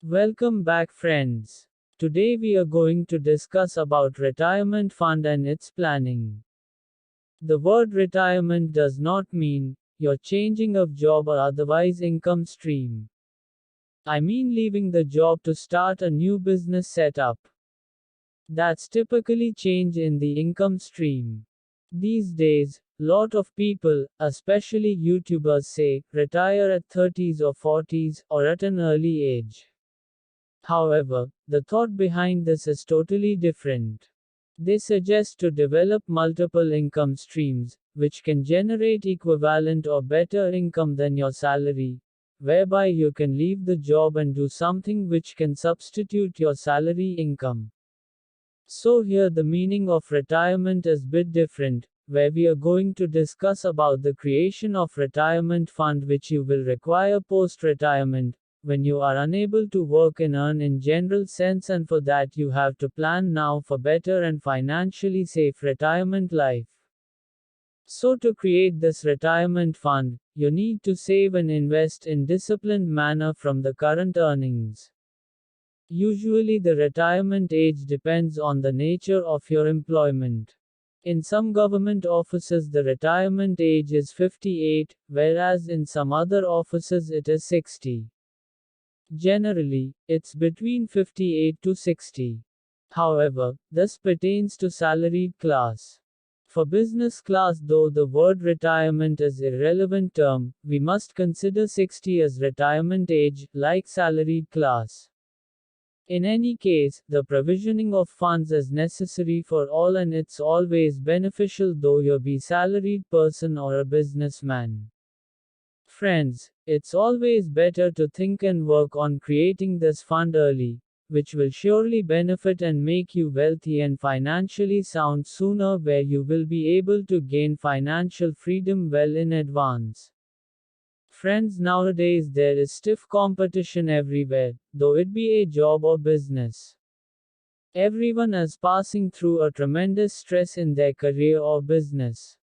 Welcome back friends. Today we are going to discuss about retirement fund and its planning. The word retirement does not mean you're changing of job or otherwise income stream. I mean leaving the job to start a new business setup. That's typically change in the income stream. These days, lot of people, especially YouTubers say, retire at 30s or 40s, or at an early age. However, the thought behind this is totally different. They suggest to develop multiple income streams, which can generate equivalent or better income than your salary, whereby you can leave the job and do something which can substitute your salary income. So here the meaning of retirement is bit different, where we are going to discuss about the creation of retirement fund which you will require post-retirement, when you are unable to work and earn in general sense, and for that you have to plan now for better and financially safe retirement life. So to create this retirement fund, you need to save and invest in disciplined manner from the current earnings. Usually the retirement age depends on the nature of your employment. In some government offices the retirement age is 58, whereas in some other offices it is 60. Generally, it's between 58 to 60. However, this pertains to salaried class. For business class, though the word retirement is irrelevant term, we must consider 60 as retirement age, like salaried class. In any case, the provisioning of funds is necessary for all, and it's always beneficial though you be salaried person or a businessman. Friends, it's always better to think and work on creating this fund early, which will surely benefit and make you wealthy and financially sound sooner, where you will be able to gain financial freedom well in advance. Friends, nowadays there is stiff competition everywhere, though it be a job or business. Everyone is passing through a tremendous stress in their career or business.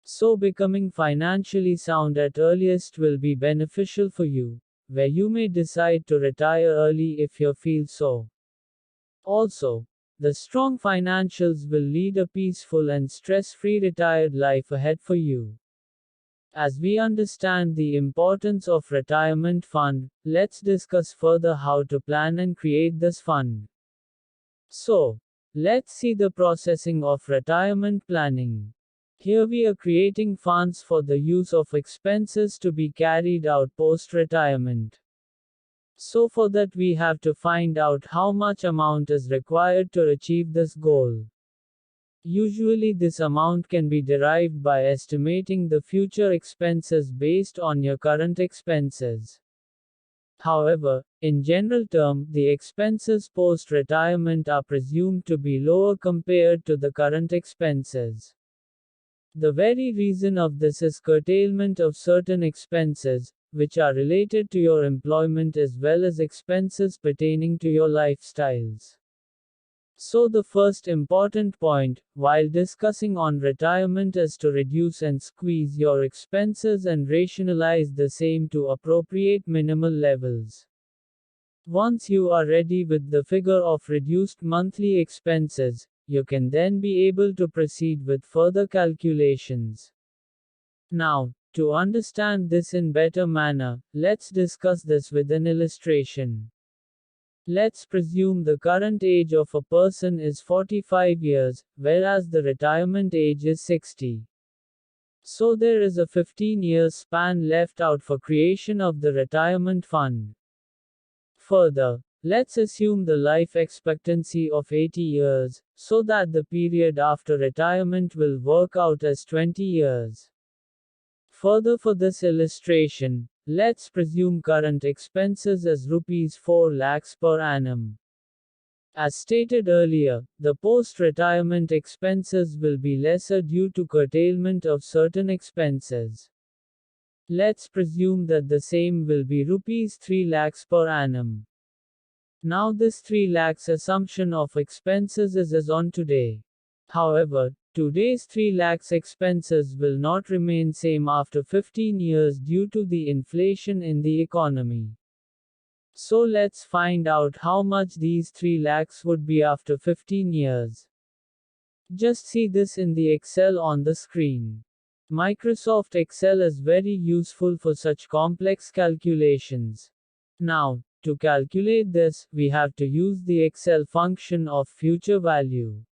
So becoming financially sound at earliest will be beneficial for you, where you may decide to retire early if you feel so. Also, the strong financials will lead a peaceful and stress-free retired life ahead for you. As we understand the importance of retirement fund, let's discuss further how to plan and create this fund. So, let's see the processing of retirement planning. Here we are creating funds for the use of expenses to be carried out post-retirement. So for that we have to find out how much amount is required to achieve this goal. Usually this amount can be derived by estimating the future expenses based on your current expenses. However, in general term, the expenses post-retirement are presumed to be lower compared to the current expenses. The very reason of this is curtailment of certain expenses, which are related to your employment as well as expenses pertaining to your lifestyles. So the first important point, while discussing on retirement, is to reduce and squeeze your expenses and rationalize the same to appropriate minimal levels. Once you are ready with the figure of reduced monthly expenses, you can then be able to proceed with further calculations. Now, to understand this in better manner, let's discuss this with an illustration. Let's presume the current age of a person is 45 years, whereas the retirement age is 60. So there is a 15-year span left out for creation of the retirement fund. Further, let's assume the life expectancy of 80 years, so that the period after retirement will work out as 20 years. Further, for this illustration, let's presume current expenses as rupees 4 lakhs per annum. As stated earlier, the post-retirement expenses will be lesser due to curtailment of certain expenses. Let's presume that the same will be rupees 3 lakhs per annum. Now this 3 lakhs assumption of expenses is as on today. However, today's 3 lakhs expenses will not remain same after 15 years due to the inflation in the economy. So let's find out how much these 3 lakhs would be after 15 years. Just see this in the Excel on the screen. Microsoft Excel is very useful for such complex calculations. Now, to calculate this, we have to use the Excel function of future value.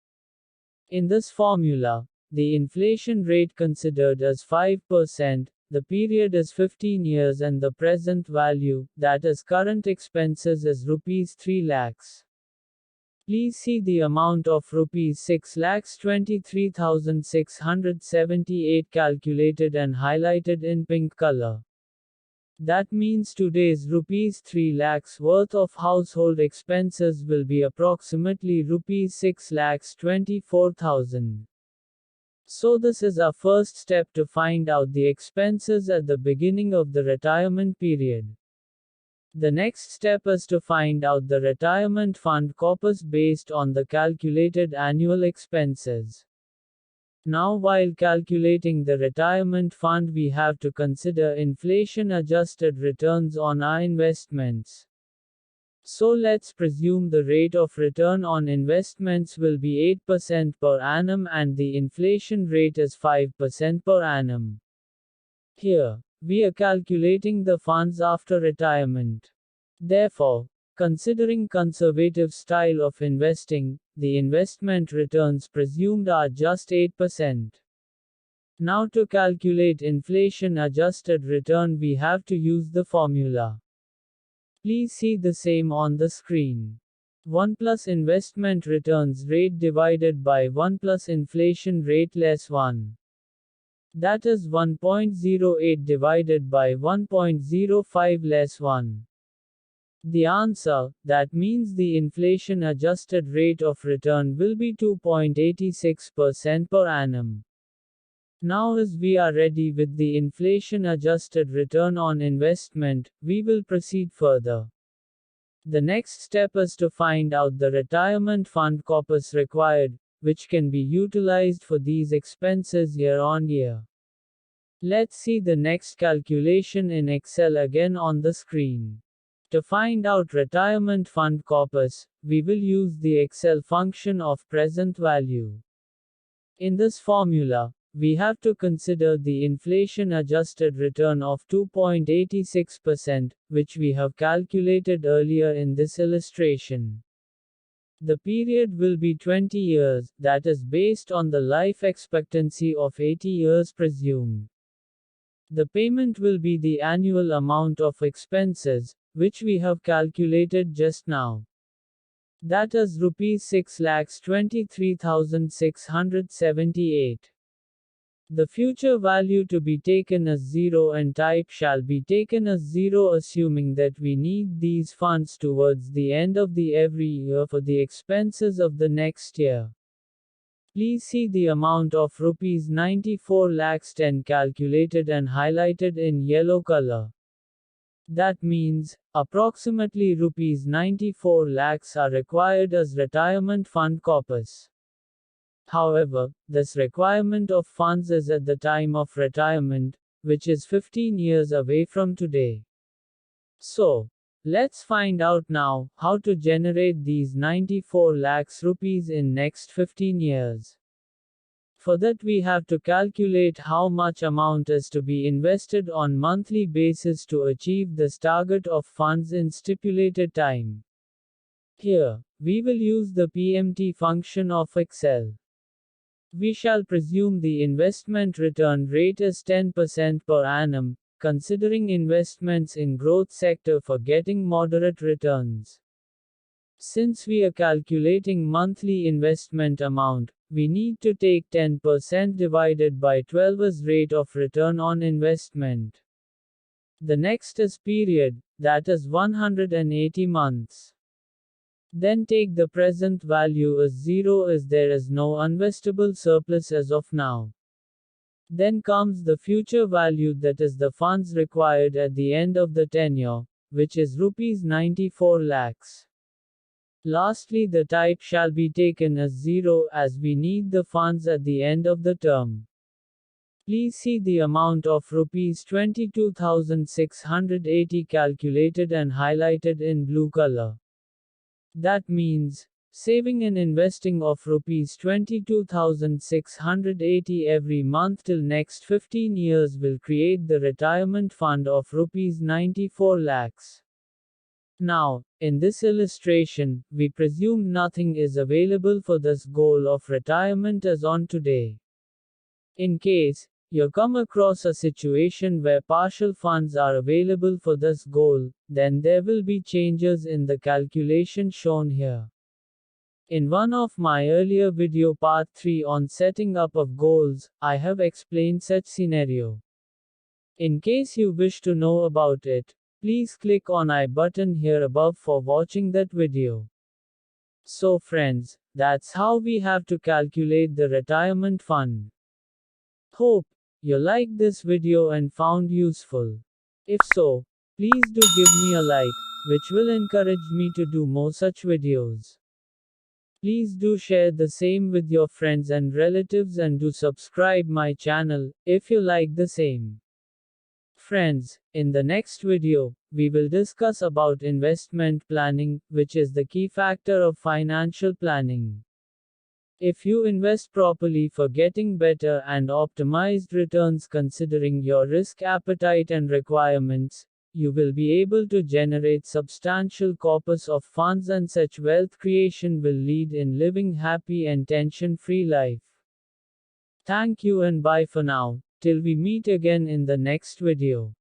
In this formula, the inflation rate considered as 5%, the period is 15 years and the present value, that is current expenses, is rupees 3 lakhs. Please see the amount of rupees 6,23,678 calculated and highlighted in pink color. That means today's rupees 3 lakhs worth of household expenses will be approximately rupees 6,24,000. So this is our first step to find out the expenses at the beginning of the retirement period. The next step is to find out the retirement fund corpus based on the calculated annual expenses. Now, while calculating the retirement fund, we have to consider inflation-adjusted returns on our investments. So let's presume the rate of return on investments will be 8% per annum and the inflation rate is 5% per annum. Here, we are calculating the funds after retirement. Therefore, considering conservative style of investing, the investment returns presumed are just 8%. Now to calculate inflation-adjusted return we have to use the formula. Please see the same on the screen. 1 plus investment returns rate divided by 1 plus inflation rate less 1. That is 1.08 divided by 1.05 less 1. The answer, that means the inflation-adjusted rate of return will be 2.86% per annum. Now as we are ready with the inflation-adjusted return on investment, we will proceed further. The next step is to find out the retirement fund corpus required, which can be utilized for these expenses year on year. Let's see the next calculation in Excel again on the screen. To find out retirement fund corpus, we will use the Excel function of present value. In this formula, we have to consider the inflation-adjusted return of 2.86%, which we have calculated earlier in this illustration. The period will be 20 years, that is based on the life expectancy of 80 years presumed. The payment will be the annual amount of expenses, which we have calculated just now. That is rupees 6,23,678. The future value to be taken as 0 and type shall be taken as 0, assuming that we need these funds towards the end of the every year for the expenses of the next year. Please see the amount of rupees 94 lakhs 10 calculated and highlighted in yellow color. That means, approximately rupees 94 lakhs are required as retirement fund corpus. However, this requirement of funds is at the time of retirement, which is 15 years away from today. So, let's find out now how to generate these 94 lakhs rupees in next 15 years. For that we have to calculate how much amount is to be invested on monthly basis to achieve this target of funds in stipulated time. Here, we will use the PMT function of Excel. We shall presume the investment return rate is 10% per annum, considering investments in growth sector for getting moderate returns. Since we are calculating monthly investment amount, we need to take 10% divided by 12 as rate of return on investment. The next is period, that is 180 months. Then take the present value as 0 as there is no investable surplus as of now. Then comes the future value, that is the funds required at the end of the tenure, which is rupees 94 lakhs. Lastly, the type shall be taken as 0 as we need the funds at the end of the term. Please see the amount of rupees 22,680 calculated and highlighted in blue color. That means, saving and investing of rupees 22,680 every month till next 15 years will create the retirement fund of rupees 94 lakhs. Now, in this illustration, we presume nothing is available for this goal of retirement as on today. In case you come across a situation where partial funds are available for this goal, then there will be changes in the calculation shown here. In one of my earlier video part 3 on setting up of goals, I have explained such scenario. In case you wish to know about it, please click on I button here above for watching that video. So friends, that's how we have to calculate the retirement fund. Hope you liked this video and found useful. If so, please do give me a like, which will encourage me to do more such videos. Please do share the same with your friends and relatives and do subscribe my channel, if you like the same. Friends, in the next video, we will discuss about investment planning, which is the key factor of financial planning. If you invest properly for getting better and optimized returns considering your risk appetite and requirements, you will be able to generate substantial corpus of funds and such wealth creation will lead in living happy and tension-free life. Thank you and bye for now, till we meet again in the next video.